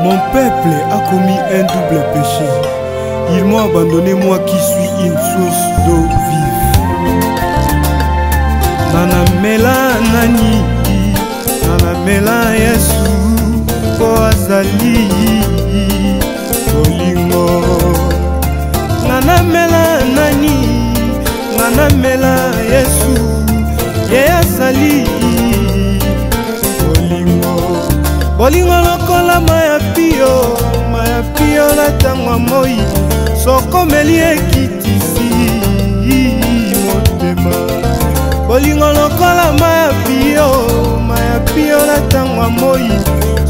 Mon peuple a commis un double péché. Ils m'ont abandonné, moi qui suis une source d'eau vive. Nanamela nani, nanamela Yesu, po azali bolingo. Nanamela nani, nanamela Yesu, ye azali bolingo. Bolingo lokola maya pio la tangwa moi, soko meli ekitisi motema. Bolingo lokola maya pio la tangwa moi,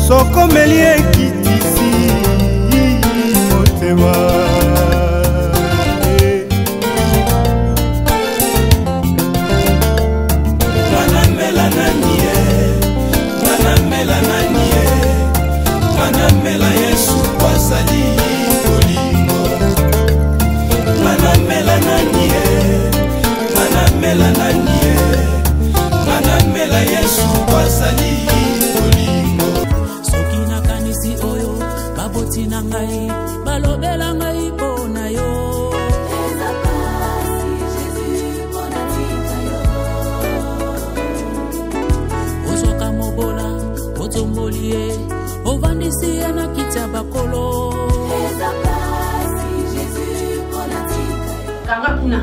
soko meli ekitisi motema. Manamela Yesu kwazali bolingo. Manamela nanie, manamela nanie, manamela Yesu kwazali bolingo. Soki nakanisi oyo baboti na ngai balobela ngai pona yo. Ozoka mobola otombolie ovandisi na kita bakolo.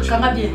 Kanga bien.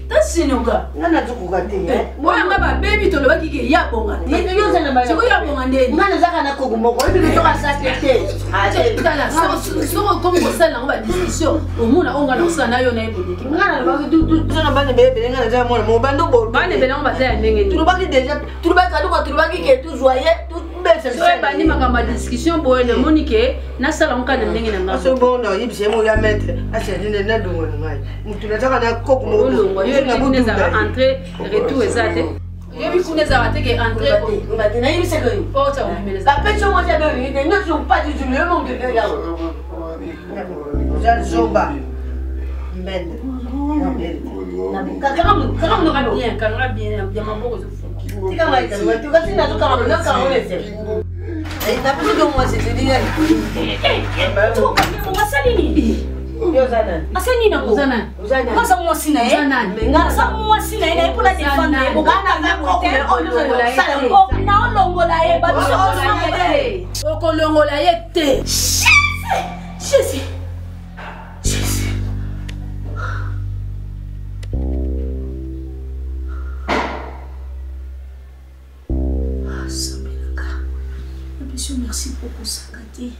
Tasinoga ngana tukugate moya ngaba baby to loba kike ya bonga mais yo sana ba siko ya bonga ndeni ngana zaka na kogumoko ebi to ka sakete ate tala so comme ça là on va discussion au monde on ngana osana yo na eboniki ngana ba tu sana ba ne bebe ngana za mo mo bando bo ba ne bela on va za ndenge tu ba ki déjà tu ba ka ko tu ba ki ke tu joyeux tu bese so ba ni makamba discussion boye na monique na sala on ka ndenge na ngaba so bon no yibise mo ya mettre asedi ne na dongo ngai mutu na taka na kogumoko na buneza entrer retour exact yebi kuneza wateke entrer na yibise ko porte au numéro la pecho mo ja be ni ne sont pas du tout le monde de gars ja zoba mbende kanga bien ya maboko zo tika mai ka tu ka sina to ka na ka olese na pecho ko mo se di ya tu ka mo wasali ni yo zana asani na uzana kwanza mwasina ngasa mwasina ina ipula defanda yebo kana na kote na olongola ye ba so okolongola ye te Jésus merci beaucoup Sakate.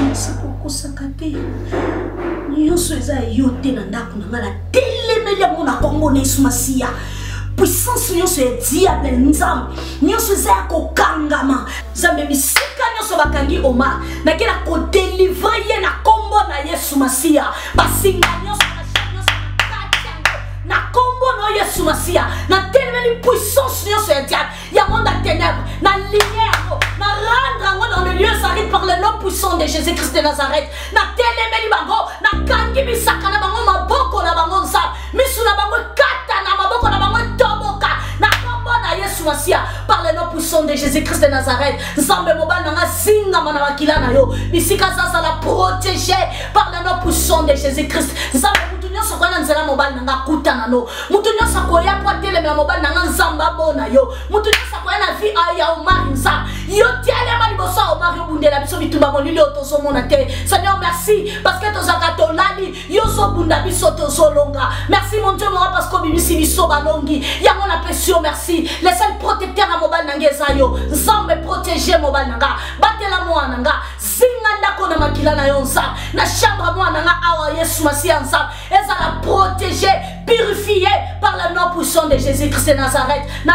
Merci beaucoup Sakate. Nyonso eza yote na ndako na ngala telemeli mona kombo na Yesu Masia. Puissance nyonso ya diable nzambe. Nyonso eza kokangama. Zambe bisika nyonso bakangi Omar. Na kila ko délivrer ye na kombo na Yesu Masia. Basinga nyonso na kombo na Yesu Masia. Na telemeli puissance nyonso ya diable. Ya monde à ténèbres. Na lumière. Na rendre dans le lieu aride par le nom puissant de Jésus-Christ de Nazareth. Na telemeli bango. Na kangi bisaka na bango maboko na bango nsa. Misu na bango kata na maboko na bango toboka. Na kombo na Yesu Masia. Par le nom puissant de Jésus-Christ de Nazareth. Nzambe mobile na zinga mana wakila na yo. Bisika sasa la protégé par le nom puissant de Jésus-Christ. Nzambe nyonso kwa nzela mobile nanga kuta na no mutu nyonso kwa ya kwa tele na mobile nanga nzamba bona yo mutu nyonso kwa na vie aya Omar nza yo tiale mali bosa Omar yo bundela biso bitumba molili otozo mona te. Seigneur merci parce que tozaka tolali yo so bunda biso tozo longa. Merci mon Dieu moi parce que bibisi biso balongi ya mon appréciation merci le seul protecteur à mobile nanga ezayo nzambe protéger mobile nanga batela mwana nanga zinga ndako na makila na yo nza na chambre mwana nanga awa Yesu Masia nza la protéger, purifier par le nom puissant de Jésus-Christ de Nazareth. Na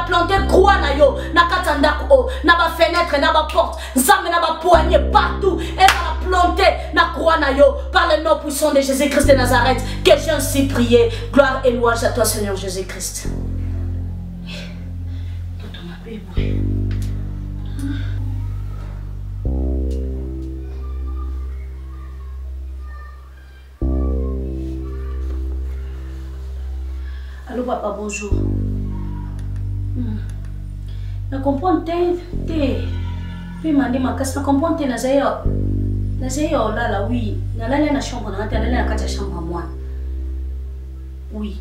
planter croix na yo, na katanda ko, na ba fenêtre, na ba porte, nzambe na ba poignée partout. Et la planter na croix na yo par le nom puissant de Jésus-Christ de Nazareth. Que j'ai ainsi prié. Gloire et louange à toi Seigneur Jésus-Christ. papa, bonjour. Je comprends t'es mandi makas na comprends t'es nazayo là oui na la na chambre na tala na kata chambre moi oui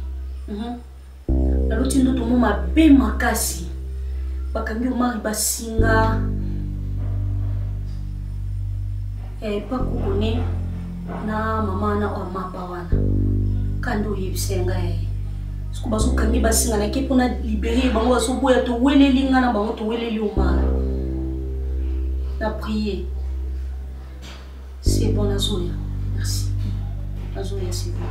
la luti ndo tomo mabe makasi bakangi mari basinga pa kukune na mama na o mapa wana kando yibsenga Siko baso kangi basinga na kepo na libérer bango baso boya to weleli nga na bango to weleli omala. Na prier. C'est bon Azoya. Merci. Azoya c'est bon.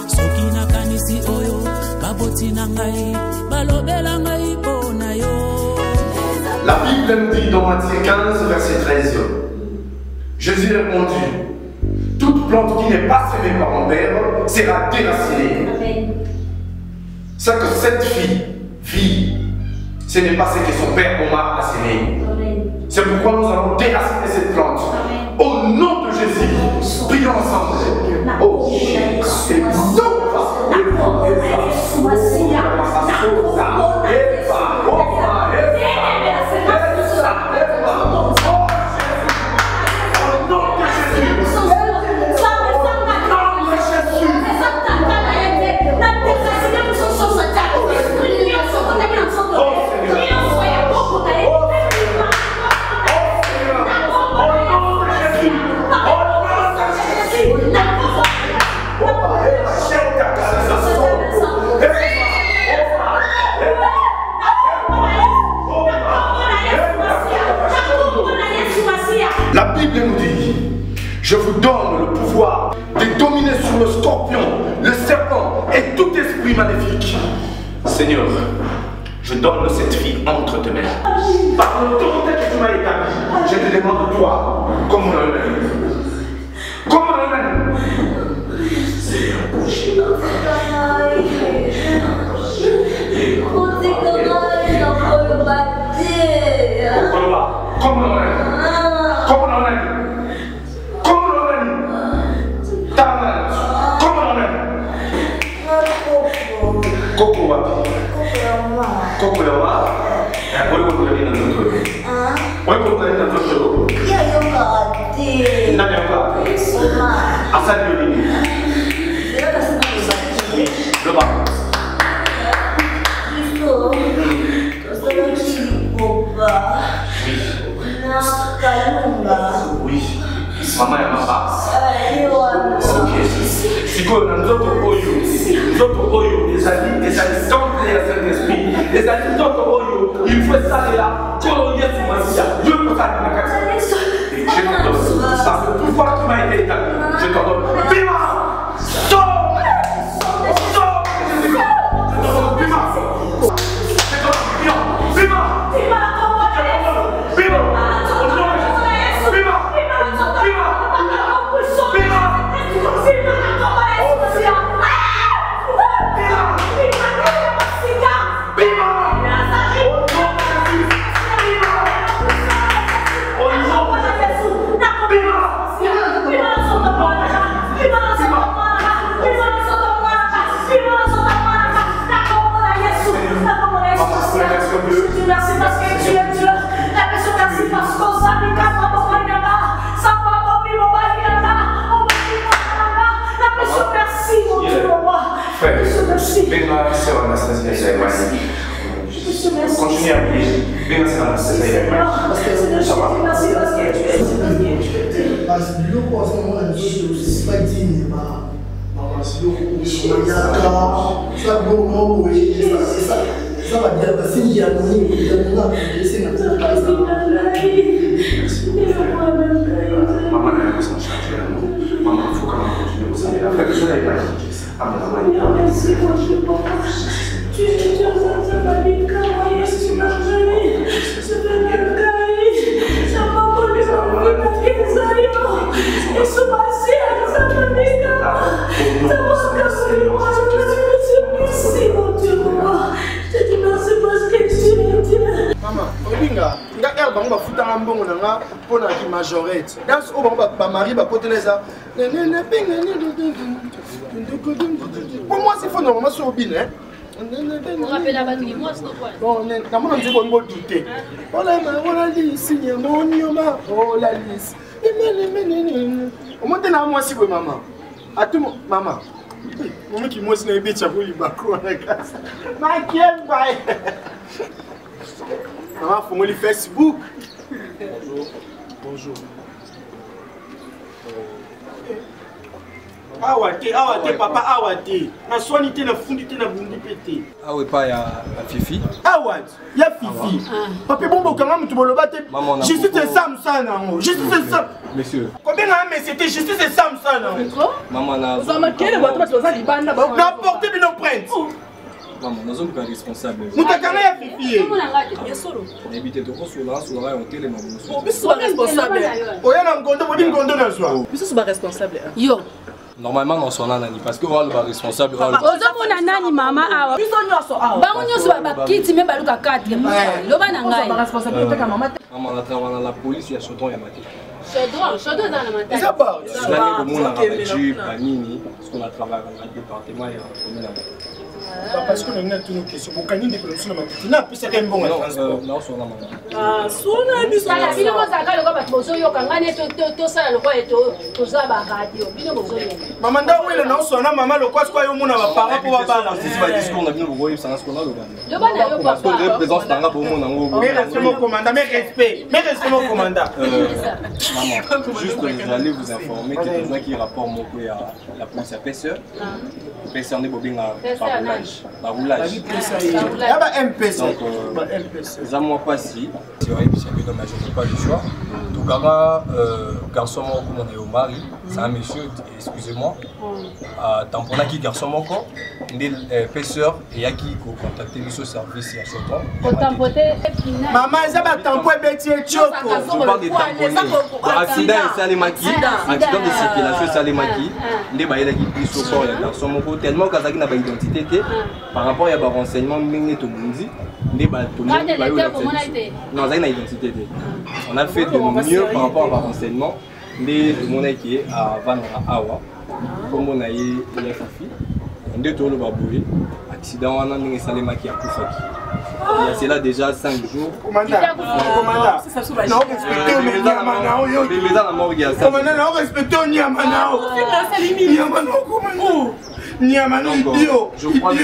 Soki na kanisi oyo baboti na ngai balobela ngai pona yo. La Bible nous dit dans Matthieu 15 verset 13. Jésus répondit: toute plante qui n'est pas semée par mon Père sera déracinée. Amen. Ce que cette fille vit, ce n'est pas ce que son père Omar a semé. C'est pourquoi nous allons déraciner cette plante. Amen. Au nom de Jésus, prions ensemble. Oh, c'est La Bible nous dit: je vous donne le pouvoir de dominer sur le scorpion, le serpent et tout esprit maléfique. Seigneur, je donne cette fille entre tes mains. Par l'autorité que tu m'as établie, je te demande de toi, comme on l'a dit. Comme on l'a dit. Seigneur, comme on l'a dit. Comment on a dit? Comment on a dit? Tamara, comment on a dit? Coco wapi? Coco yawa? Wewe unakula nini mtoto? Wewe unakula nini mtoto? Ya yoga ati. Nani yoga? Soma. Asali nini? Sio kasema ni Loba. Iso. Tosala chiboba. Oui. Maman ya mama. Ok. Siko na nzoto oyo ezali temple ya Saint-Esprit. Ezali nzoto oyo il faut ça là. Kolo Yesu Masia. Dieu peut ça na kati. Je te donne ça le pouvoir qui m'a été établi. Je te donne. Bima. Sors. Venga, sœur Anastasia, continue à prier. Venga, sœur Anastasia, ça va. Parce que le coup, à ce moment-là, c'est pas digne. Ça va bien passer, il y a Maman n'a pas s'en charger. Maman, il faut quand même continuer vous savez. Après que je n'avais pas dit. Merci pour ce moment. Tu es Dieu, ça va bien, Maman, Obinga, nga elle bango ba futanga mbongo nanga pona ki majorette. Dans o bango ba mari ba poteleza. Pour moi c'est faux normalement sur Obin hein. On rappelle à Batouille, moi, c'est quoi? Bon, on a dit qu'on va douter. Oh la lisse, oh la lisse. On monte dans moi si vous maman. À tout maman. Maman qui moi c'est un bête à vous libako na casa. Ma quelle bail. Maman faut moi le Facebook. Bonjour. Awate, papa, awate. Na soinité na fondité na bundi pété. Ah ouais, pas ya Fifi. Awate, ya Fifi. Papa bon quand même tu boloba te. Justice c'est Sam sana. Justice c'est Sam. Monsieur. Combien mais c'était justice c'est Sam sana. Maman na. Vous avez quel votre match aux Alibanda. Na porter de nos plaintes. Maman, nous sommes pas responsables. Nous ta kana ya Fifi. Comment on a gagné? Solo. Évitez de recevoir sur la hôtel et maman. Vous êtes responsable. Oya na ngondo bodi ngondo na soi. Vous êtes responsable. Yo. Normalement, on s'en a nani parce que on est responsable. Ozomona nani mama awa. Bango nyonso bakiti me baluka 4. Loba na ngai. Responsabilité ka maman. Maman, on a travaillé dans la police, il y a chaudron, il y a maté. Chaudron dans la matin. Ça part. L'année où on a rabattu, Panini, parce qu'on a travaillé dans le département et en commune. Parce qu'on a une autre question. Pour gagner des productions de matin. Non, puis c'est quand même bon. Non, on s'en a maman. Ah, sona biso. Sala bino mozaka lokaba bozo yo kangane to sala lokwa eto to za ba radio. Bino bozo yo. Maman nda wele na sona maman le quoi yo mona ba para pour ba bala. C'est pas discours on a bien vous ça ce qu'on a le gars. Loba na yo Parce papa. que représente dans pour mon nango. Mais respect mon commandant, mais respect mon commandant. Maman, juste j'allais vous informer que les gens qui rapportent mon coup à la police à Pesseur. Pesseur n'est pas bien à roulage. Il y a un MPC. Ça moi pas si. C'est vrai que c'est dommage, je n'ai pas le choix. Donc garçon mon on est au mari, c'est un monsieur, excusez-moi. Tampon qui garçon mon corps, des pêcheurs et à qui contacter le service à Choton. Maman, ça va tampon bétier choco. Je parle des tampons. Accident c'est les maquis, accident de circulation c'est les maquis. Les bails qui plus au corps il y a garçon mon corps tellement qu'azaki n'a pas identité par rapport à des renseignements mingi to mundi. Les bails tout le monde non ça n'a identité. On a fait de mieux par rapport à renseignements. Les monde qui est à Van Awa. Comme on a eu la Fifi, on est tout le baboué. Accident, on a mis Salema qui a Koufaki. C'est là déjà 5 jours. Commandant, non, respectez le Niamanao. Commandant, respectez le Niamanao. Niamano idiot. Je crois que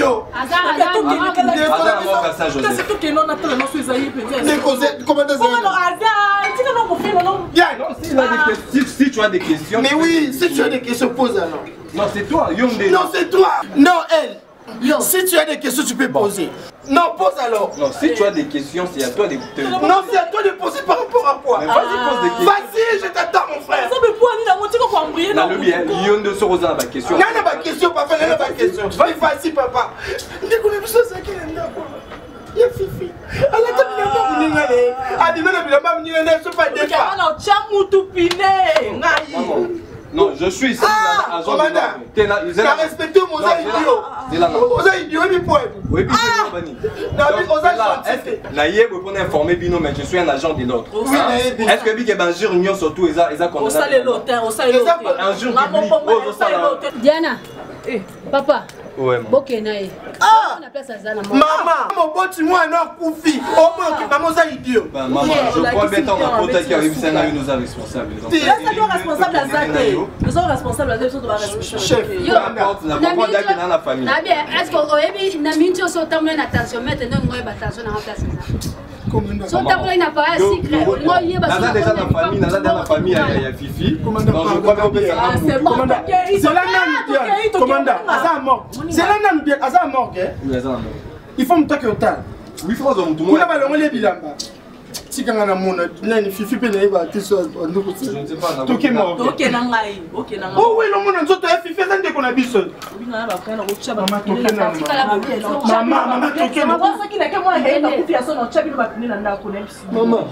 si tu as des questions. Mais oui, si tu as des questions, pose alors. Non, c'est toi, Yondé. Non, c'est toi. Non, elle. Si tu as des questions, tu peux poser. Non, pose alors. Non, si tu as des questions, c'est à toi de poser. Non, c'est à toi de poser par rapport à quoi? Vas-y, pose des questions. Vas-y, je t'attends, mon frère. Non, le bien, Yondé se rose à la question. Non, non, pas question, papa, non, pas question. Vas-y, papa. Découvre ça, c'est qui est là. Il y a Fifi. Elle a dit que non, je suis ici. Commandant, tu as respecté mon idiot. Oza idiot, mais point. Oui, puis c'est informé Bino, mais je suis un agent de l'autre. Est-ce que Big Banjir Union surtout est on salue l'auteur, on salue l'auteur. Un jour public. Diana, papa. Ouais, maman, mon boti moi non koufi. Au moins que maman ça idiot. Maman, je crois bien qu'on a peut-être qui arrive, c'est là nous sommes responsables. Nous sommes responsables à Zate. Nous sommes responsables à Zate, nous sommes responsables. Chef, la papa d'Aki dans la famille. Est-ce qu'on aurait na mincho so tamle na attention maintenant moi attention na place ça. So tamle na pas secret. Moi yé ba. Nana déjà dans la famille, il y a Fifi. Non, je crois bien que c'est commandant. C'est là même commandant. Asa mort. C'est là même bien asa mort. Il faut me taquer au tal. Oui, faut que tout le monde. On a ballon les bilamba. Si quand on a mon nani Fifi pe na ba tiso on je ne sais pas. Toké mort. OK na ngai. OK na ngai. Oh oui, le monde nzoto Fifi ça ndeko na biso. Bina ba frère ko tshaba. Maman toké na. Maman ça qui na ke moi na kufi aso na tshaba ba pini na ndako na biso. Maman.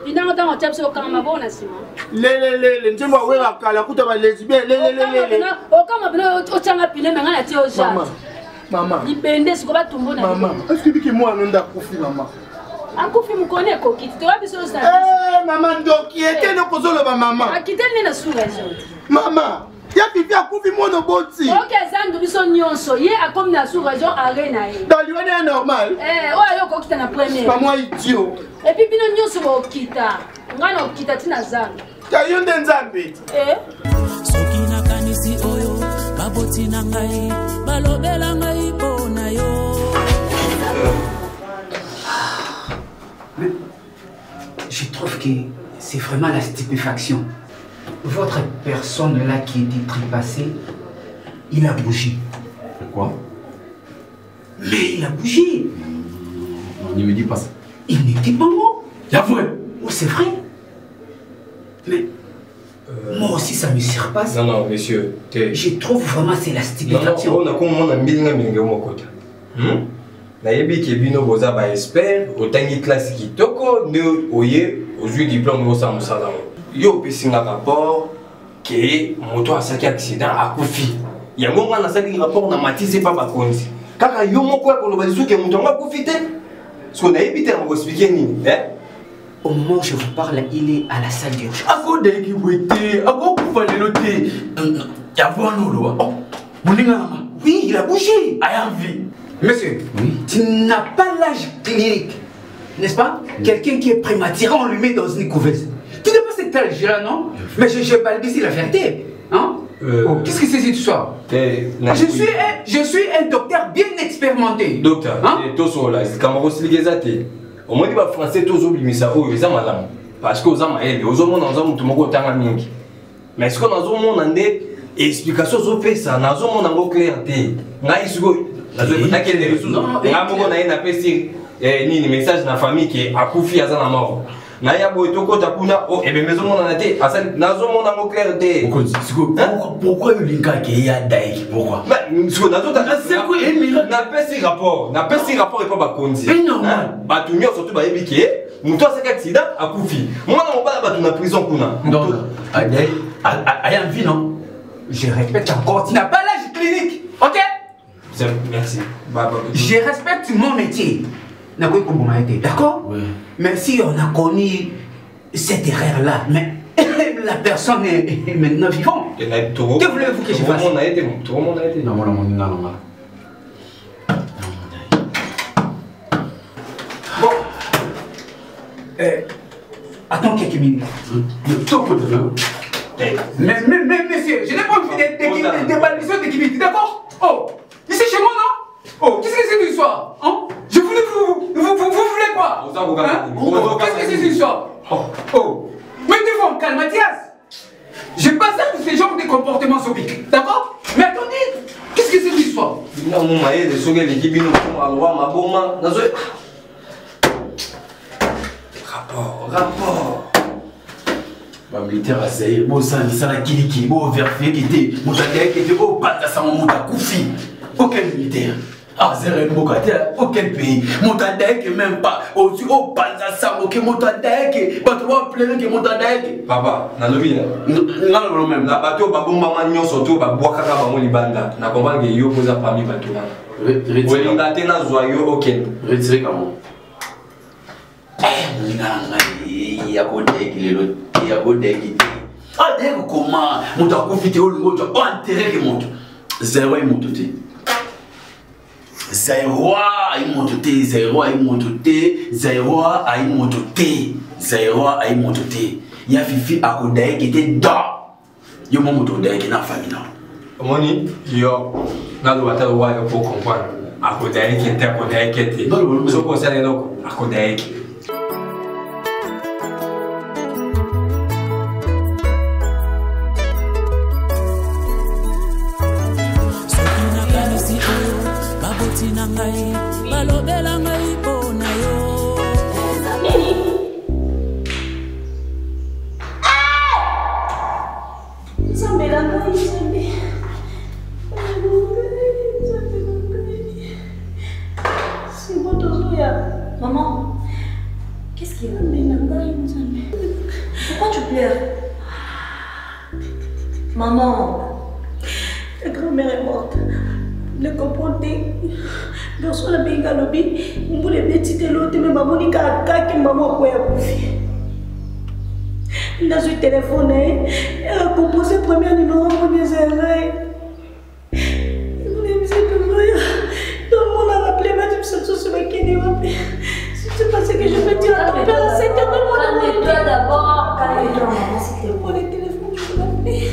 Ina ngata ngata so kama bona sima. Le njemba wera kala kuta ba lesbien le. O kama bino o tshanga pile menga na ti o ja. Maman. Libende siko ba tumbo na. Maman, est-ce que biki moi non da kufi maman? Akufi mukone ko kiti to biso sa. Maman doki ete no kozolo ba maman. Akiteli na sura jo. Maman. Ya Fifi a couvé mon oboti. Ok, Zando biso nyonso. Ye a comme na sous raison arena ye. Dans lui est normal. Ouais, yo ko kita na premier. Pas moi idiot. Et puis bino nyonso bo kita. Ngana okita tina Zando. Ya yonde nzambe. Soki nakanisi oyo baboti na ngai balobela ngai pona yo. Je trouve que c'est vraiment la stupéfaction. Votre personne là qui était trépassée, il a bougé. Quoi? Mais il a bougé. Ne me dis pas ça. Il n'était pas mort. C'est vrai. Oh, c'est vrai. Mais moi aussi ça me surpasse. Non, non, monsieur. Je trouve vraiment c'est la stupéfaction. Non, on a mis mon côté. Nayebi ki bino boza ba expert otangi classe ki toko ne oye ozui diplôme au sam sala yo pesinga rapport ke moto asaki accident akufi yango ngana saki rapport na matise pa bakonzi kaka yo moko ya koloba lisu ke moto ngakufi te so nayebi te ngo expliquer nini au moment où je vous parle il est à la salle d'urgence akode ki wete akokufa lelo te ya vano lo moninga oui il a bougé aya vie. Monsieur, oui. Tu n'as pas l'âge clinique, n'est-ce pas? Quelqu'un qui est prématuré, on lui met dans une couveuse. Tu n'as pas cet âge-là, non? Mais je balbutie la vérité. Hein? Qu'est-ce que c'est cette histoire? Je suis un docteur bien expérimenté. Docteur, au moins, les Français, tous oublient ça. Parce que vous avez dit, mais est-ce que nous avons une explication sur ça? Nous avons une clarté. Ni message na famille qui a akufi aza na mort na ya boy toko takuna oh ebe maison mon anaté asal nazo mon en clarté pourquoi il linka ke ya dai pourquoi siko nazo ta c'est quoi na pesi rapport et pas ba konzi ba tumio surtout ba ebike muto asaka accident akufi mwana mobala ba na prison kuna donc adai aya vie non je répète encore tu n'as pas l'âge clinique OK. Merci. Je respecte mon métier. D'accord? Oui. Mais si on a connu cette erreur-là, mais la personne est maintenant vivante. Que voulez-vous que je fasse? Tout le monde a été. Non, non. Bon. Attends quelques minutes. Mais monsieur, je n'ai pas envie des balbutiements d'équilibre, d'accord? Oh! Ici chez moi, non? Oh, qu'est-ce que c'est cette histoire? Hein? Je voulais vous voulez quoi? Qu'est-ce que c'est cette histoire? Oh! Mais devant, calme Mathias! Je passe à tous ces genres de comportements sobiques, d'accord? Mais attendez, qu'est-ce que c'est cette histoire? Non, mon maïs, les sourires, les kibines, ma boma, rapport. Militaire à Zaïre, bon sang, ça la kiliki, bon verfé qui était, mon taillé qui était au pas de sa maman, koufi. Aucun militaire. Ah, c'est un aucun pays. Mon taillé qui même pas, au pas de sa maman, mon taillé, pas trop plein que mon taillé. Papa, n'a le bien. Non, même. La bateau, babou, maman, surtout, babou, kaka, maman, libanda. N'a pas que yo pose à parmi bateau. Oui, il a été dans joyeux, ok. Retirez comment? Il y a quoi de il y a beau déguisé. Ah, d'accord, comment? Mon temps profité au monde, oh, intérêt que monte. Zéro, il monte. Zéro, il monte. Zéro, il monte. Zéro, il monte. Zéro, il monte. Il y a Fifi à côté qui était dans. Il y a mon moto qui est dans la famille. Moni, yo, n'a le water wire pour comprendre. À côté qui était à côté qui était. Ce qu'on sait, à côté qui. balobela ngai pona yo Maman, qu'est-ce qu'il y a? Pourquoi tu pleures? Maman, ta grand-mère est morte. Ne comprenez garçon la benga lobi, on voulait petite l'autre mais maman ni kaka qui maman quoi ya kufi. Dans ce téléphone, elle a composé le premier numéro pour mes oreilles. Tout le monde a rappelé, mais tu me sens sur ma kiné. Si tu penses que je peux dire à ton père, c'est tellement calme-toi d'abord, calme-toi. C'était pour le téléphone, je peux l'appeler.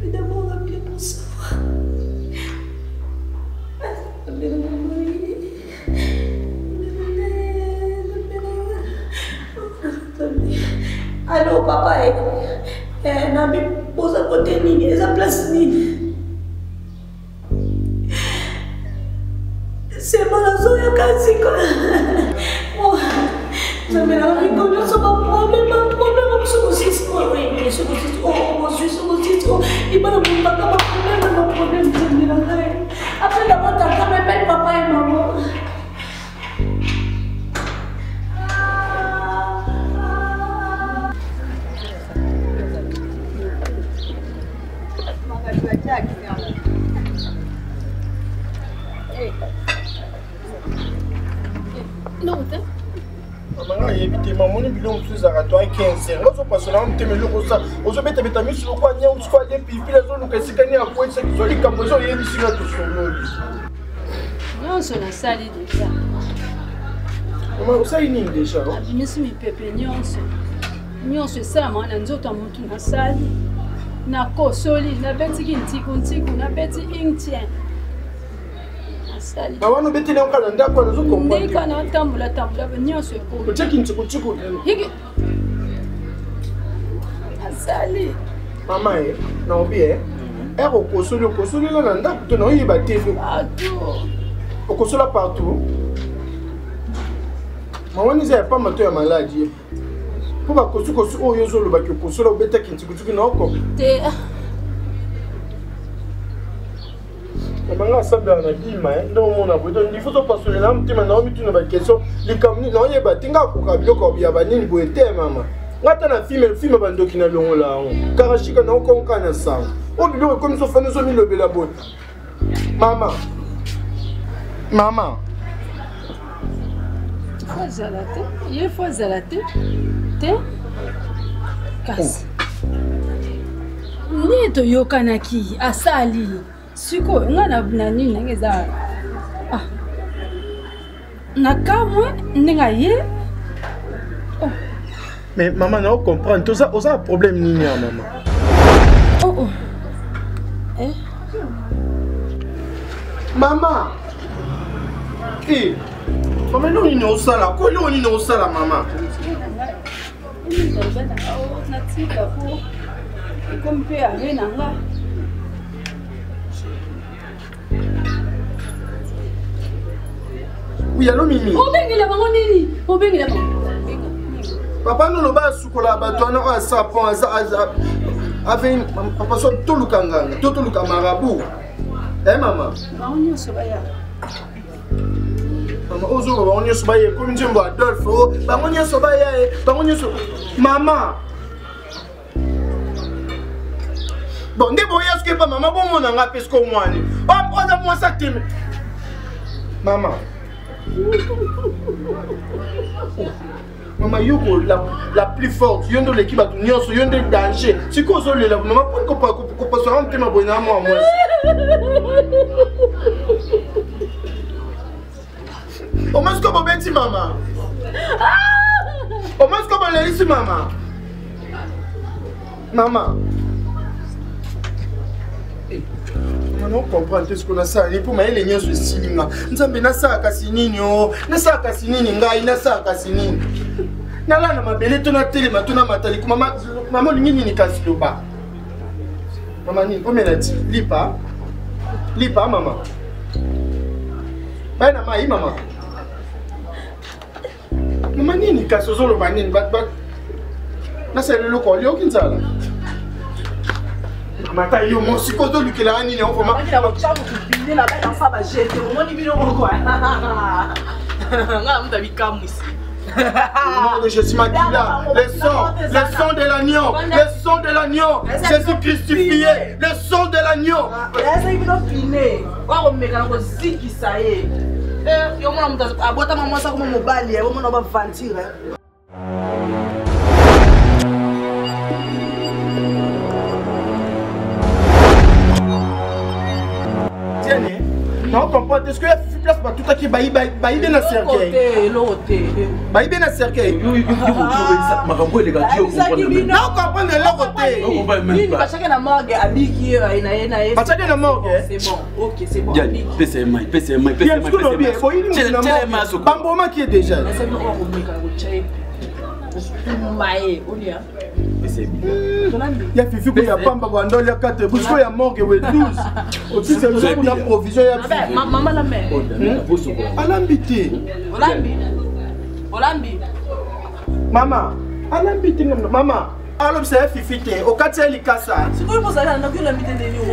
Je vais d'abord rappeler pour savoir. Allô, papa, Nabi pose à côté Nini, et sa place Nini. C'est mon asso, il y a quasi quoi. Oh, ça me l'a rigolé, ça va problème, c'est aussi. Oui, c'est aussi. Oh, je suis aussi. Il m'a dit, pas de problème, ça me l'a rigolé. Après d'avoir ta femme, elle papa et maman. Non, maman, évitez, maman, on est bilon sous arato à 15 ans. On se passe là, on te met le rosa. On se met à mis sur le coin, on se fait des pipis, les zones où c'est gagné à quoi c'est que les camboisons, il y a des signes de son nom. non, c'est la salle déjà. Maman, ça y est déjà. Je suis pépé, non, c'est ça, moi, on a d'autres à mon tour dans la salle. Na kosoli, na beti kintiku, na beti intien. Maman, nous mettons en calendrier pour nous comprendre. Ndeka na tambula, nyonso ko. Tu kintiku. Hiki. Asali. Maman, non bien. Elle au kosoli là dans ndako, tu n'as pas TV. Partout. Au kosoli partout. Maman, nous n'avons pas maté à maladie. Pour que tu sois au yozo le bac au solo bête qui tu n'as pas. Maman, ça bien a dit mais non mon abonné il faut pas passer là tu m'as nommé tu n'as pas question les camini non il va tinga ko kabio ko bia banini boete maman ngata na film bando qui na longo là karashika na ko kana sa o bilo comme ça fait nous mi le bela bon maman Faut zalate, il faut zalate. Kasi. Ni to yokanaki asali. Siko ngana nani ngeza. Ah. Nakamwe ningaye. Mais maman n'a pas comprendre tout ça, on a un problème ni maman. Oh. Maman. Maman nous ni au sala, quoi nous ni au sala maman. Oui, allô Mimi. Papa nous le bas sukola batona a sapon avec papa so tout le kanganga, tout le kamarabu. Maman. Maman, ozo on y sobaye comme Jimbo Adolfo, on y sobaye, on y so maman. Bon, ndebo yaske pa maman bon mon anga pesco moi ni. On a moi ça tim. Maman. Maman yoko la plus forte, yondo l'équipe a tout nyonso, yondo danger. Si ko zo le la maman pour ko pas so rentrer ma bonne moi moi. O mas como beti maman. O mas como le ici maman. Maman. Non comprendre ce qu'on a ça ni pour mailler les nions sur sininga. Nzambe na sa kasinini o, na sa kasinini ngai na sa kasinini. Na la na mabele to na tele matuna matali ku mama lingini ni kasiloba. Mama ni o melati lipa mama. Bana mai mama. Mama nini kasozolo banini bat na sele loko lyo kinzala. Mata yo mo sikoto lukela ani ne ofoma. Akila bachamu kubinde la bana fa ba jete. Moni bino ko. Nga mta bikamu ici. Au nom de Jésus Maquila, le sang de l'agneau, le sang de l'agneau, Jésus crucifié, le sang de l'agneau. Esa ibino filmé. Wa ko meka ko ziki saye. Yo mona mta abota mama sa ko mobali, yo mona ba vantire. est-ce que Fifi place pas tout à qui baïbe na cercueil. Baïbe na cercueil. Makambo les gars, tu comprends. Non, comprendre le côté. On comprend même pas. Chacun la morgue habillé na chacun la morgue. C'est bon. OK, c'est bon. PCMI. Bamboma qui est déjà. Il y a Fifi qui a Pamba Bandol, il y a 4 bouches, il y a morgue, il y a 12. Aussi, c'est une provision. Maman la mère. Alambité. Olambi. Maman. Alambité. Maman. Alors, c'est Fifi. Au 4 il casse ça. C'est quoi pour ça? On a vu l'ambité de nous.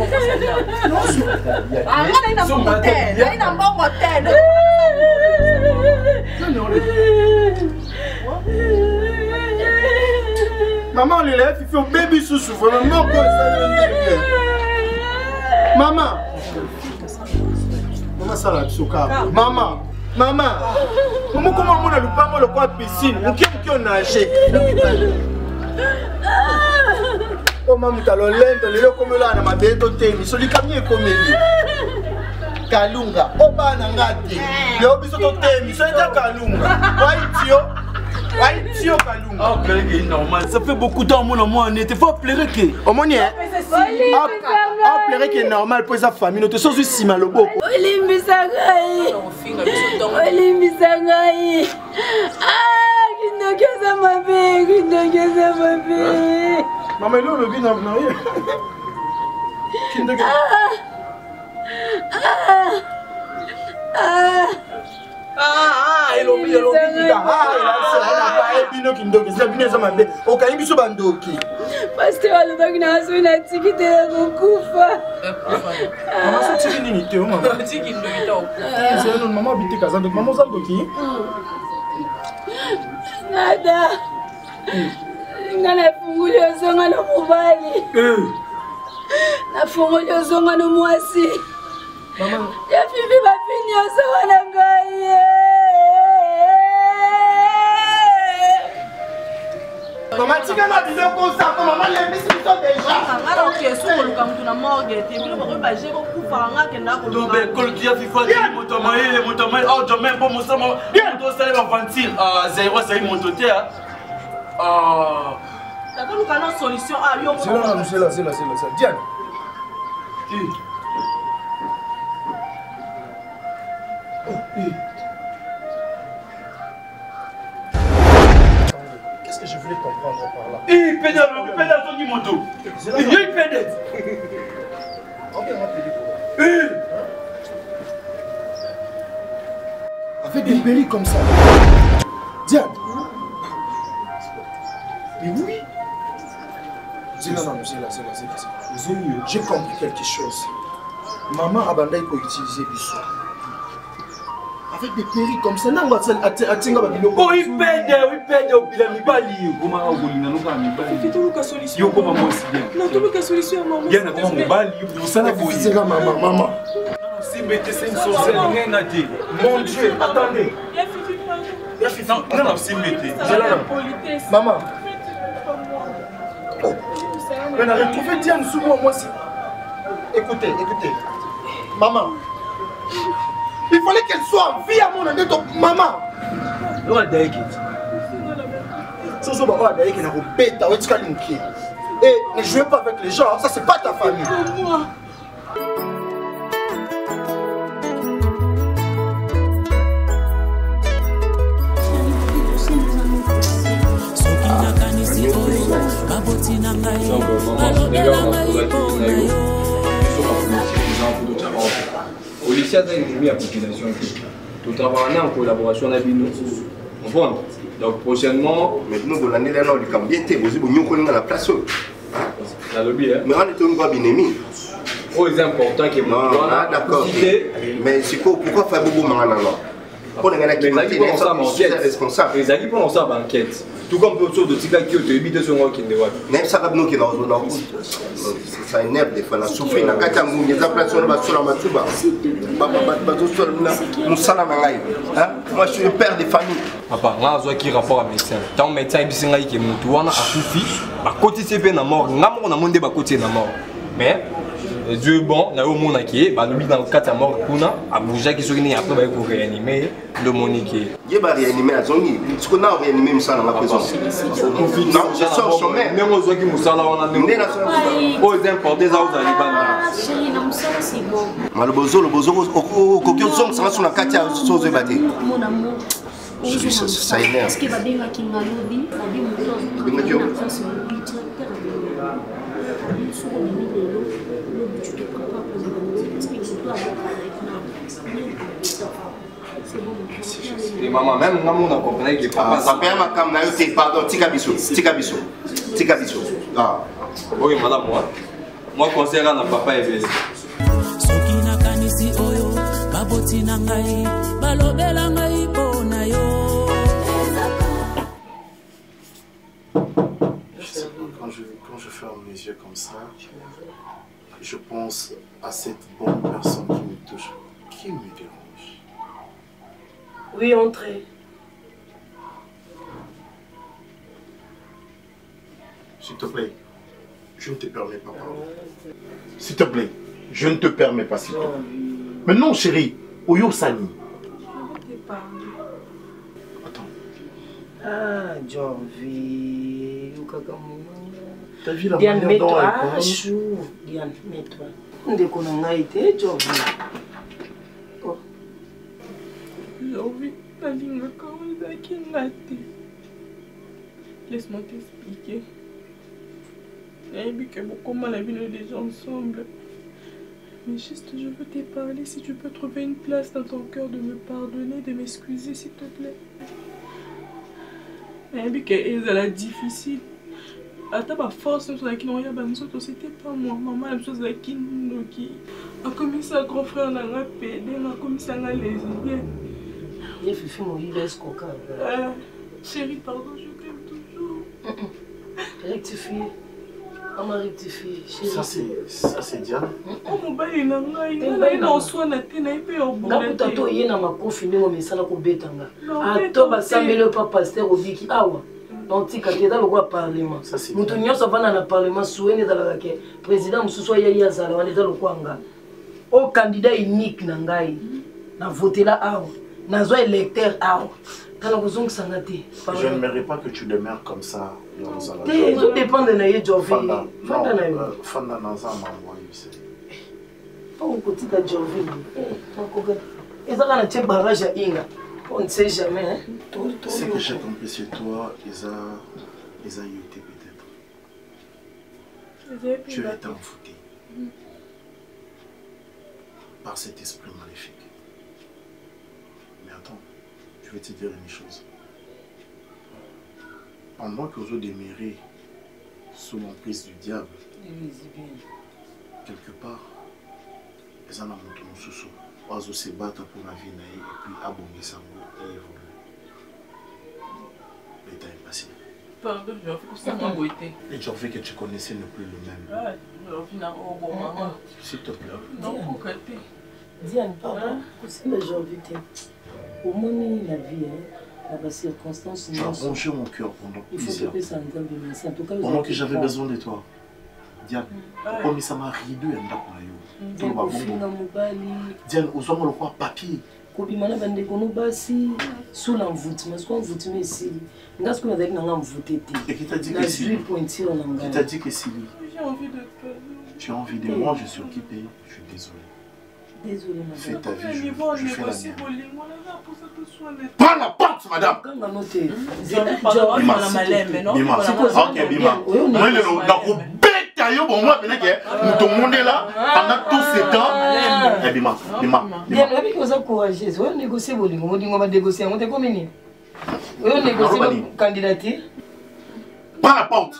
Ah, il a un bon hôtel. Il a un bon hôtel. Maman, on l'a fait un bébé sous vraiment. Maman. Maman, ça l'a soka. Maman. Comment on a le pas le quoi piscine? Qui on a acheté? Oh maman, tu as le comme là, on a ma bête au thé. Celui qui a mis comme lui. Kalunga. Oh bah nangati. Le obiso au thé. Celui qui a Kalunga. Why Kalunga? Ah, c'est normal. Ça fait beaucoup de temps, moi, on était fort pleurer que. Au moins, pleurer qui est normal pour sa famille. Notre chose ici, mal au beau. Olimbi Sangai. Ah, kindokeza mabe. Maman, il est le bien en arrière. Il ya Fifi bafini osawa na ngai. Maman tika na biso ko sa ko maman le bisi biso déjà. Ngara okie suko luka mtu na morgue te bilo ko ba jebo kufa nga kenda ko. Donc ben quand tu as FIFA moto mai oh demain bon mon sama moto ça va ventir zéro ça monte terre. T'as luka na solution yo. C'est là. Diane. Qu'est-ce que je voulais comprendre par là? Il pédale son du moto. Il pédale. Avec des berries comme ça. Diane. Mais oui. C'est là. J'ai compris quelque chose. Maman Abanda il peut utiliser Bissou. Avec des péris comme ça, non, oh, il pède au pile mibali. Comment on va solution. Yo comment moi aussi bien. Non, tu as solution maman. Il y a un comment mobile, vous savez vous. C'est là maman. Si mettez c'est une sorcière rien à dire. Mon Dieu, attendez. Non, si mettez. Maman. On a retrouvé Diane sous moi aussi. Écoutez. Maman. Il fallait qu'elle soit en vie à mon année, donc maman. Et ne jouez pas avec les gens, ça c'est pas ta famille. Au lycée, il y a une population. Tout travaille en collaboration avec nous. Donc prochainement. Maintenant, vous l'année là, on a bien été. Vous avez la place. Mais on est un gros ennemi. C'est important que vous d'accord. Mais c'est quoi? Pourquoi faire beaucoup de mal? Pour les responsables. Les équipes ont ça enquête. Tout comme pour de Tika qui ont évité ce qui ne voit. Même ça va nous qui dans la route. Ça énerve des fois. La souffrir, la katamou, les applaudissements sur la matouba. Nous sommes moi je suis le père des familles. Papa, là, je suis rapport à médecin. Tant médecin, il y a des gens qui sont à côté de la mort. Nous avons demandé à côté de la mort. Mais Dieu est bon, na yo mona ki ba lobi dans quatre mort kuna abuja ki soki ni après ba ko réanimer le monique. Il va réanimer à Zongi. Ce qu'on a réanimé ça dans la prison. Non, je sors sommet. Même aux qui musala on a même. Aux importés ça aux alibana. Chérie, non ça c'est bon. Le bozo au coquillon son ça sur la katia chose de baté. Mon amour. Ça énerve. Est-ce que va bien qui m'a lobby, va bien tu te prépares pour les parce que je dois et maman même on a compris que papa ça paye ma cam na yo te pardon tika biso. Ah. Oui madame moi conseiller na papa et soki nakanisi oyo baboti na ngai balobela ngai mpona yo. Quand je ferme les yeux comme ça, je pense à cette bonne personne qui me touche, qui me dérange. Oui, entrez. S'il te plaît, je ne te permets pas parler. S'il te plaît, je ne te permets pas, s'il te plaît. Mais non, chérie, Oyo Sani. Je vais te parler. Attends. Ah, Jorvi. T'as vu la Diane, manière dont elle mets-toi. parle? Chou. Diane, mets-toi. Ndeko na ngai te, Jorvi. Oh. Jorvi, nalingaka ozalaki nga te. Laisse-moi t'expliquer. Nayebi que bokoma la vie déjà ensemble. Mais juste, je veux te parler. Si tu peux trouver une place dans ton cœur de me pardonner, de m'excuser, s'il te plaît. Nayebi que ezala difficile. Ata ba force nous qui n'ont rien banzoto, c'était pas moi. Maman la chose qui nous qui a commis ça grand frère n'a pas pédé, n'a commis ça n'a lesbien. J'ai fait mon IVS coca. Chérie, pardon, je t'aime toujours. Rectifier. On m'a rectifié. Ça c'est Diane. Oh mon bail il n'a pas il en soit na te na ipe au bout. Ngaputa to yena makofini mo misala ko betanga. Atoba sambele pa pasteur obiki awa. Donc, tu as dans le parlement. Nous avons le parlement, souhaité dans le président, nous au candidat unique, nous avons voté là, nous avons électeur. Je ne mérite pas que tu demeures comme ça. Tout dépend de la Jovi. Fanda Naza m'a envoyé. Pas au côté de Jovi. Et ça, on a un barrage à Inga. On ne sait jamais. Hein? Ce que j'ai compris chez toi, Isa Yoté peut-être. Tu as été envoûté par cet esprit maléfique. Mais attends, je vais te dire une chose. Pendant que vous demeurez sous l'emprise du diable, quelque part, ils en ont montré mon sous-sous. Oiseau se battre pour la vie et puis abonner sa mot et évoluer. L'état est passé. Pardon, je vais ça m'a goûté. Et je veux que tu connaissais ne plus le même. Ah, je vais maman. S'il te plaît. Non, pourquoi t'es? Diane, pardon. C'est la journée. Au moment de la vie, dans les circonstances. Tu as rongé mon cœur pendant plusieurs temps. Pendant que j'avais besoin de toi. Diane, comme ça m'a ridé un d'accord. Diane, aux hommes, le roi papier. Kobimana bande kono basi sous l'envoûtement, parce qu'on voûte mais si. Ngas ko avec nanga envoûté. Et qui t'a dit que si? Qui t'a dit que si? J'ai envie de toi. Tu as envie de moi, je suis occupé. Je suis désolé. Désolé, madame. Fais ta vie, je fais la mienne. Prends la porte, madame. Quand on note, Bima. Ok, Bima. Moi, yo bon moi maintenant que nous tout le monde est là pendant tout ce temps et Bima bien avec vous encourager vous négocier bolingo bolingo va négocier on te combien vous négocier candidature pas la porte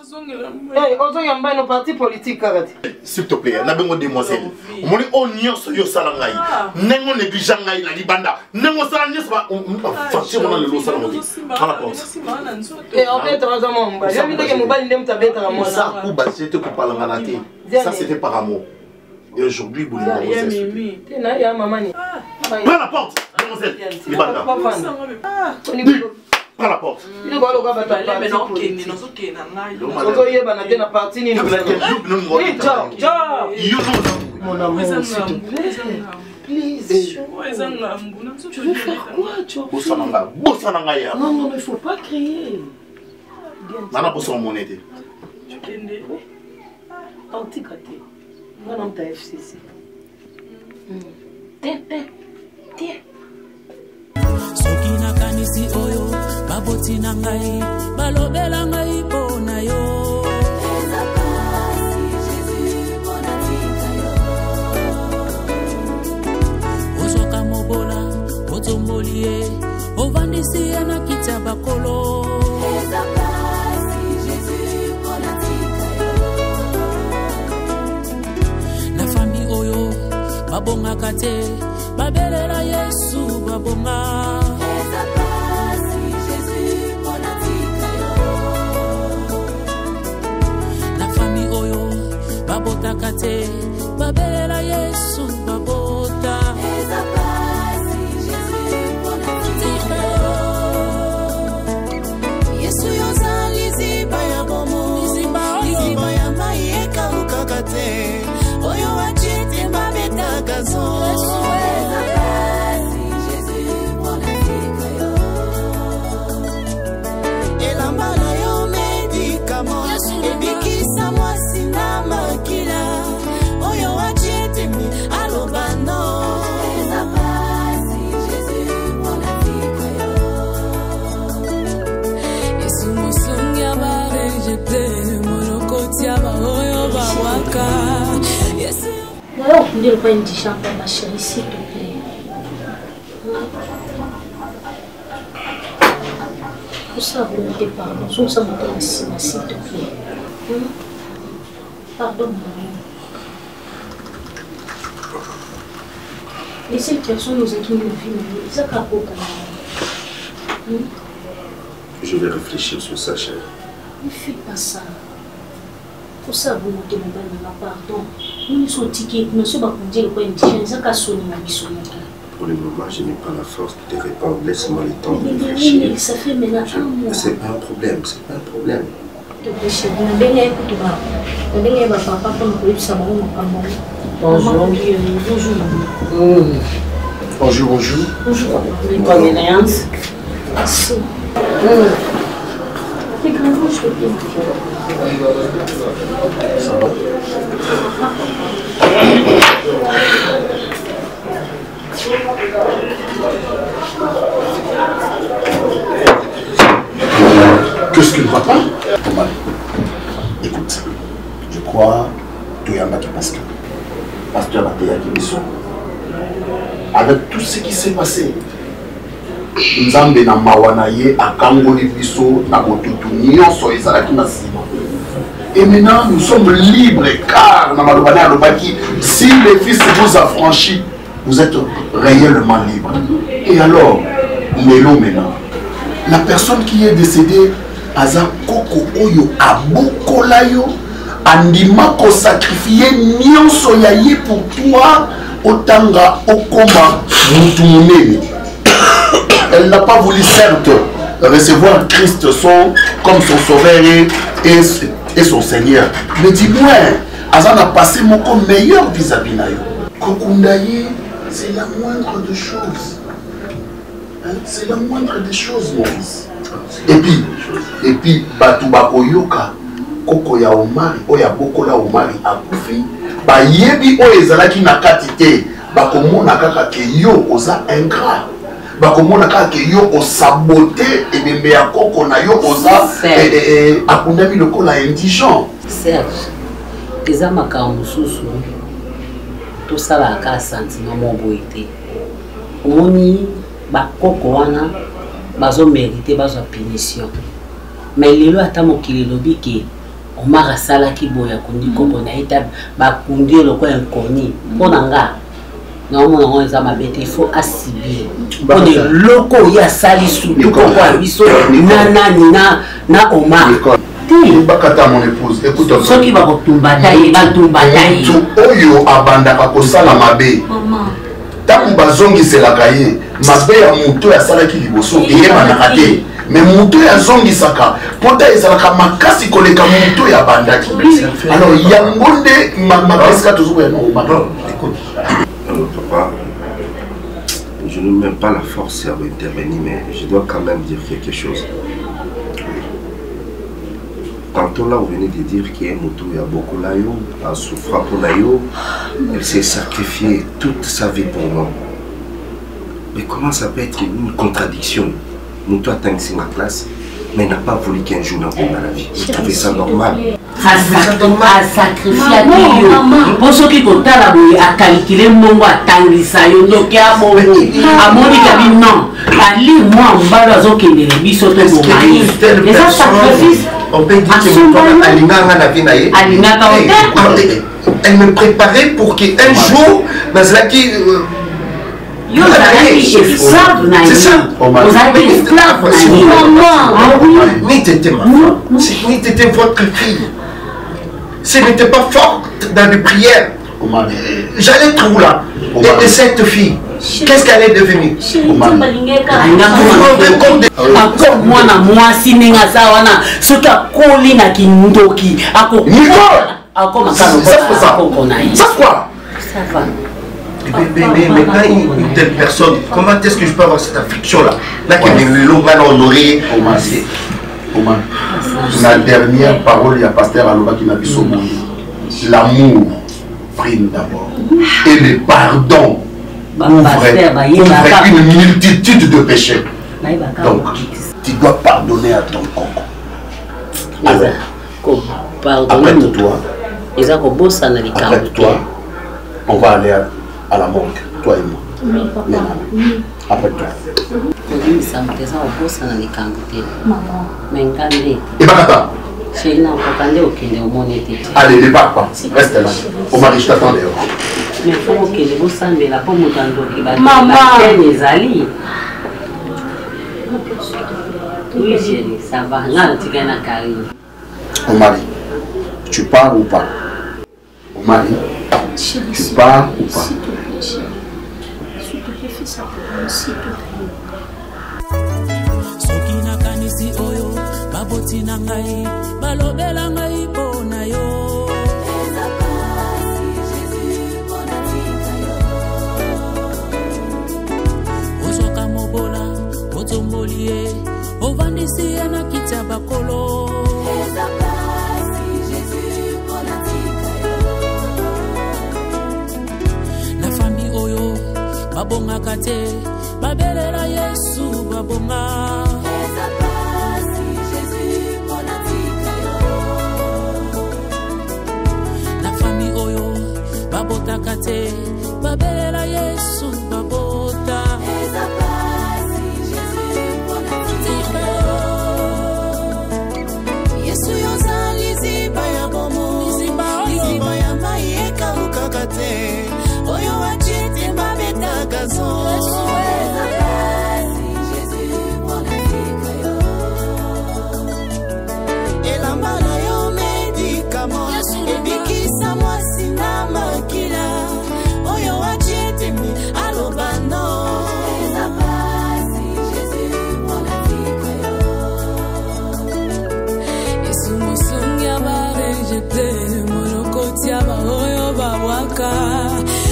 eh on a un ban parti politique karate s'il te plaît na bengo demoiselle moni onyo so yo sala ngai nengo négligent ngai na libanda nengo sala nyesba fâché mona le lo sala ngai pas la porte et on est dans un monde j'ai envie que mobile ndem tabeta à moi ça ou basé te ko parler nganaté ça c'était par amour et aujourd'hui vous le maman pas la porte demoiselle libanda Prends la porte. Il va le gars mais non, ok, na partie ni mon amour, s'il te plaît. Please. Tu veux faire quoi? Non, il faut pas crier. Nana pour son monnaie. Tu connais. Anti-côté. Moi, non, t'as FCC. Tiens. Soki nakanisi oyo baboti na ngai balobela ngai mpona yo ozwaka mobola otomboli ye ovandisi ye na kiti ya bakolo na fami oyo babongaka te babelela Yesu babonga na fami oyo babotaka te babelela Yesu babota Yesu yozali ziba ya bomo ziba ya mai ekawukaka te oyo wachete babetaka zo Alors, vous ne pouvez pas dire ça, ma chérie, s'il te plaît. Pour ça, vous me dites pardon. Pour ça, vous me dites s'il te plaît. Pardon, et cette personne nous a qui nous filme, ça n'a pas Je vais réfléchir sur ça, chérie. Ne faites pas ça. Pour ça, vous me dites pardon. Nous sommes tickets, nous sommes pas dire quoi une ça qu'a sonné ma mission. Pour le moment, je n'ai pas la force de te répondre. Laisse-moi le temps de réfléchir. Ça fait maintenant un mois. C'est pas un problème, c'est pas un problème. Bonjour. Bonjour. Condoléances. Merci. C'est grand, je peux bien. Ça va? Qu'est-ce qu'il ne va pas? Écoute, je crois que Yamba qui passe. Pasteur Ateya Kibiso. Avec tout ce qui s'est passé, Nzambe na mawanaye akangoli biso na botutu nyonso ezalaki na sima. Et maintenant nous sommes libres car na malobana alobaki si le fils vous a franchi, vous êtes réellement libre. Et alors, Mélo maintenant, la personne qui est décédée aza koko oyo abokola yo andima ko sacrifier nyonso ya ye pour toi otanga okoma mutu munene. Elle n'a pas voulu certes recevoir Christ comme son sauveur et son Seigneur. Mais dis-moi, Azan a passé mon corps meilleur vis-à-vis de Kokundaye, c'est la moindre des choses. Hein? C'est la moindre des choses, mon fils. Et puis, Batubako Yoka, Koko ya Omari, Oya Bokola Omari, Akufi, Bayebi Oyezalaki Nakatite, Bakomona Kaka ke yo oza ingrat. Bakomona Kaka ke yo o saboté, et bien ya Koko na yo oza akundami lokola indigent. Serge, eza makambo susu tosala ka sentiment moko ete. Omoni bakoko wana bazo mériter bazo punition. Mais lelo ata mokili lobi ke Omar asalaki boya kundi koko na eta bakundi loko inconnu mpona nga naomona ngo eza mabete il faut asibir mpona loko oyo asali sutu koko ya biso na nani na Omar bakata mon épouse, écoute un peu. Soki bakotumbata ye batumbata ye oyo abandaka kosala mabe ntango bazongiselaka ye mabe ya moto asalaki liboso eyebanaka te mais moto ya zongi saka pota ezalaka makasi koleka moto ya bandaki alors yango nde mapesika tozokoya non écoute papa je n'ai même pas la force à intervenir mais je dois quand même dire quelque chose. Tantôt là, vous venez de dire qu'il y a moto ya beaucoup là, en souffrant pour Nayo, elle s'est sacrifiée toute sa vie pour moi. Mais comment ça peut être une contradiction? Moto a tangué ma classe, mais n'a pas voulu qu'un jour n'a pas la vie. Vous trouvez ça normal? A sacrifié à Dieu. Pour ceux qui comptent là, à calculer mon à tanguer ça, yo donc à mon non. Ali moi on va dans un qui ne bisote mon mari. Et ça sacrifice. On peut dire que elle me préparait pour qu'un jour, c'est ça. Vous avez esclave. Ni t'étais ma femme, ni t'étais votre fille. Si elle n'était pas forte dans les prières, j'allais trop là. Et cette fille, qu'est-ce qu'elle est devenue? Encore moi na moi si ninga zawana soka koli na kindoki ako ako makano ça quoi? Ça va. Mais quand une telle personne, comment est-ce que je peux avoir cette affliction là? Là qui est l'homme mal honoré. Omar, la dernière parole il y a pasteur Aloba qui n'a vu son monde. L'amour prime d'abord et le pardon ouvre une multitude de péchés. Donc, tu dois pardonner à ton coco. Après toi, on va aller à la morgue, toi et moi. Après toi. Et Bakata. Allez, débarque pas. Reste là. Au mari, je t'attends dehors. Mais il faut que vous semblez la pomme de maman. Oui, chérie, ça va. Là, tu gagnes un carré. Au mari, tu pars ou pas? Au mari, tu pars ou pas? S'il te plaît, chérie. S'il te plaît, fais ça pour moi, s'il te plaît. Soki nakanisi oyo baboti na ngai balobela ngai pona yo ozoka mobola otomboli ye ovandisi ye na kiti ya bakolo na fami oyo babongaka te babelela Yesu babonga na fami oyo babotaka te babelela Yesu babota Yesu yozali ziba ya bomo liziba ya mai ekawukaka te oyo wachite babetaka zo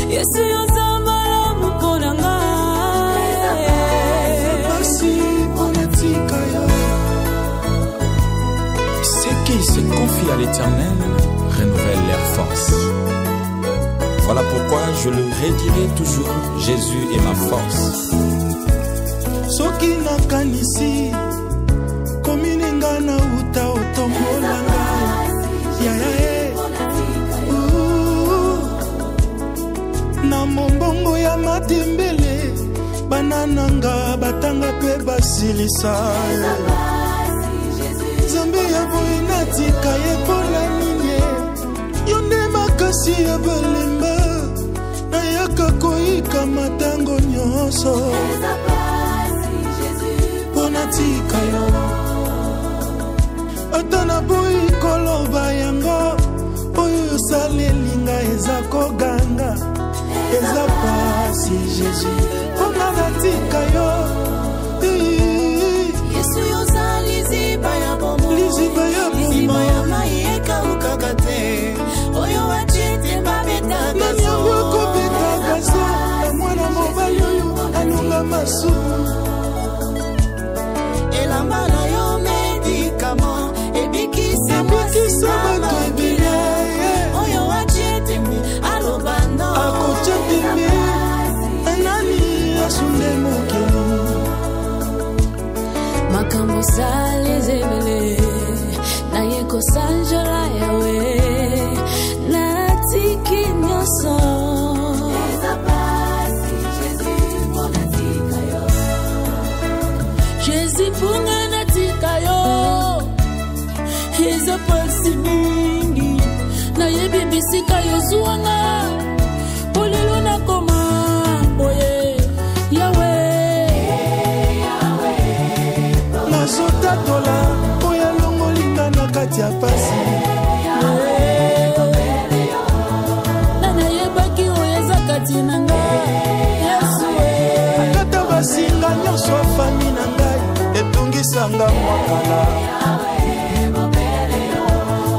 Yesu yozambala mpona ngai Merci politika yo. Ceux qui se confient à l'Éternel renouvellent leur force. Voilà pourquoi je le redirai toujours, Jésus est ma force. Soki nakanisi komininga na uta otombola ngai ya na mombongo ya matembele banananga batanga pe basilisa Zambe ya boye natika yekola nini yo nde makasi ya balemba nayaka koyika matango nyonso mpo natika yo ata naboyi koloba yango oyo osalelinga eza koganga eza pasi Jésus, on a la tika yo. Yesu Misali zebele na yeko sanjala yawe na tiki nyoso Jésus punga na tika yo Heza pasi mingi na yebi bisika yo zuanga Polelo na koma boye Yahweh Nazota tola oya longo linga na kati ya pasi Nana yebaki oyeza kati na ngai Yesu Akata basinga nyonso fami na ngai etungisanga mwakala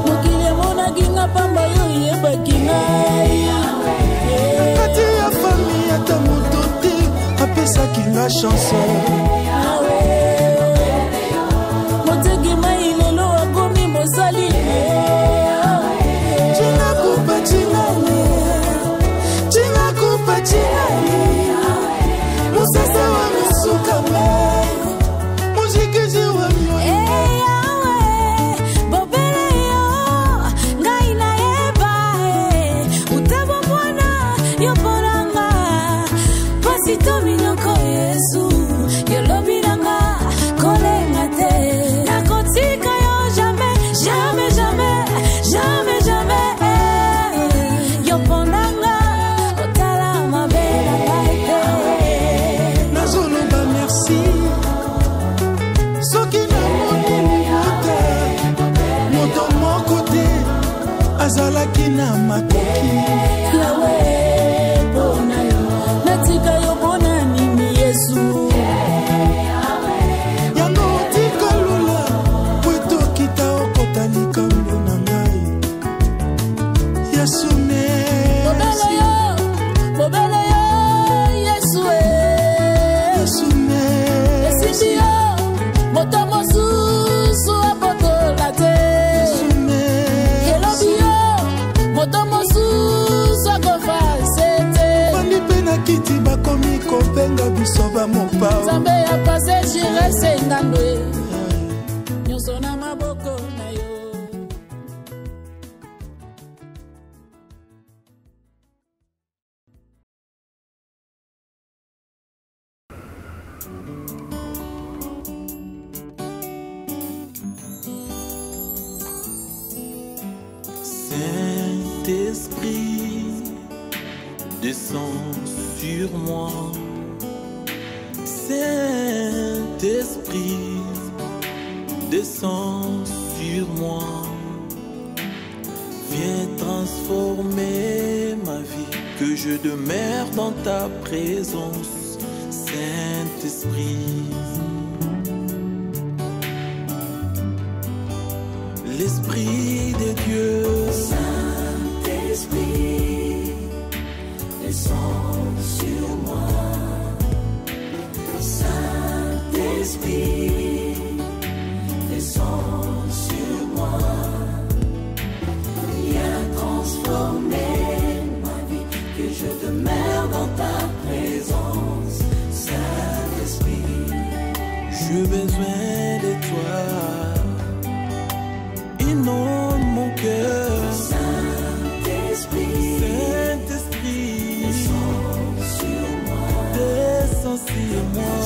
Mokili emonaki nga pamba yo yebaki ngai Kati ya fami ata moto te apesaki nga chanson Moteki mai lelo akomi mosali Chinga kupa chingani Chinga kupa chingani Musasa wa misuka mai Muzikiji wa myoyo Bobele yo ngai na yeba Utabo mwana yoporanga Pasito minoko Yesu Yolobiranga kolenga te Nakotika yo jamais, jamais, jamais Jamais, jamais Yopondanga Otala mabela laite Nazoloba merci Soki na moni libuta Moto moko te Azalaki na makoki Yahweh bona yo Natika yo bona nini Yesu Yango otika lula Po etokita okota likambo na ngai Yesu merci Bobele yo Yesu Yesu merci Esindi yo moto mosusu apotola te Elobi yo moto mosusu akofase te Bandi mpe na kiti bakomi kopenga biso bamopao Nzambe ya pase jirese ngando ye Nyonso na maboko na yo Saint-Esprit, descends sur moi. Saint-Esprit, descends sur moi. Viens transformer ma vie, que je demeure dans ta présence, Saint-Esprit. L'Esprit de Dieu, Saint-Esprit, descends sur moi. Saint-Esprit, descends sur moi. Viens transformer ma vie, que je demeure dans ta présence, Saint-Esprit. j'ai besoin de toi. Inonde mon cœur, Saint-Esprit, Saint-Esprit, descends sur moi. descends sur moi.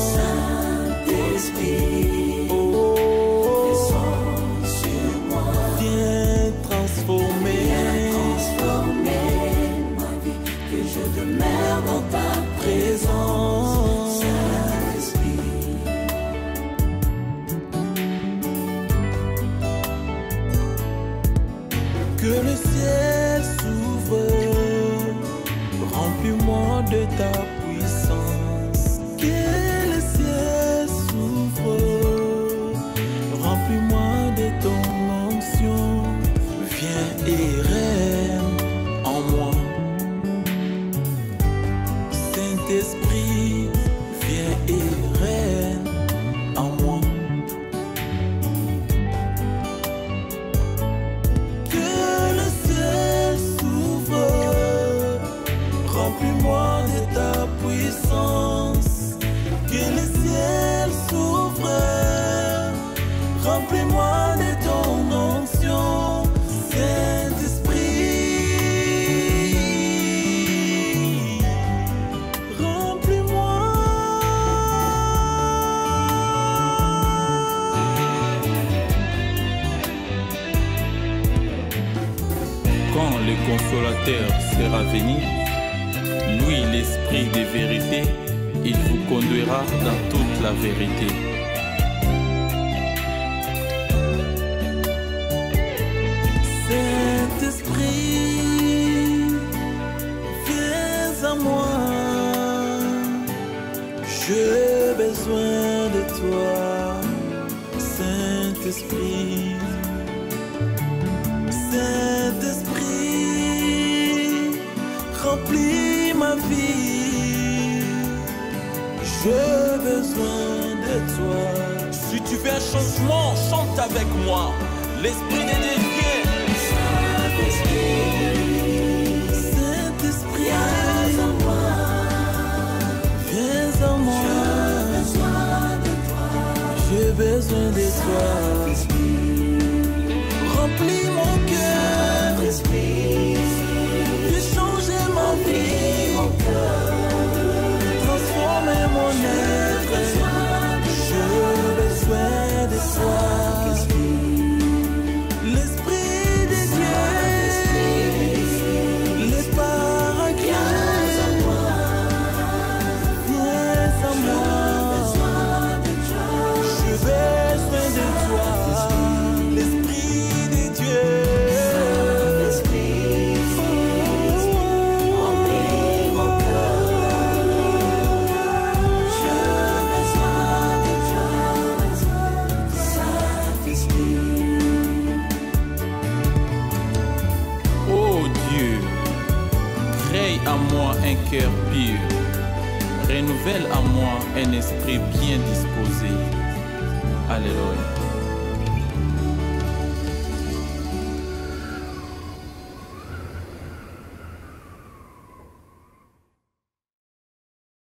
Saint-Esprit, Oh, descends sur moi. viens transformer ma vie, que je demeure dans ta présence, Saint-Esprit. que le ciel s'ouvre, remplis-moi de ta puissance. Que le ciel s'ouvre, remplis-moi de ton onction. Viens et règne en moi. Saint-Esprit, viens et règne en moi. Que le ciel quand le consolateur sera venu, lui l'esprit de vérité, il vous conduira dans toute la vérité. Saint-Esprit, viens à moi, j'ai besoin de toi. Saint-Esprit, Saint-Esprit, remplis ma vie, j'ai besoin de toi. Si tu veux un changement, chante avec moi. L'esprit de Dieu vient. Saint-Esprit, viens à moi, viens à moi. J'ai besoin de toi. Remplis mon cœur. Fais changer ma vie. Transformer mon être. J'ai besoin de toi. L'Esprit de Dieu, les paraclés, viens à moi. J'ai besoin de toi, l'Esprit de Dieu. Remplis mon cœur. J'ai besoin de toi, Saint-Esprit. Oh Dieu, crée à moi un cœur pur, renouvelle à moi un esprit bien disposé. Alléluia.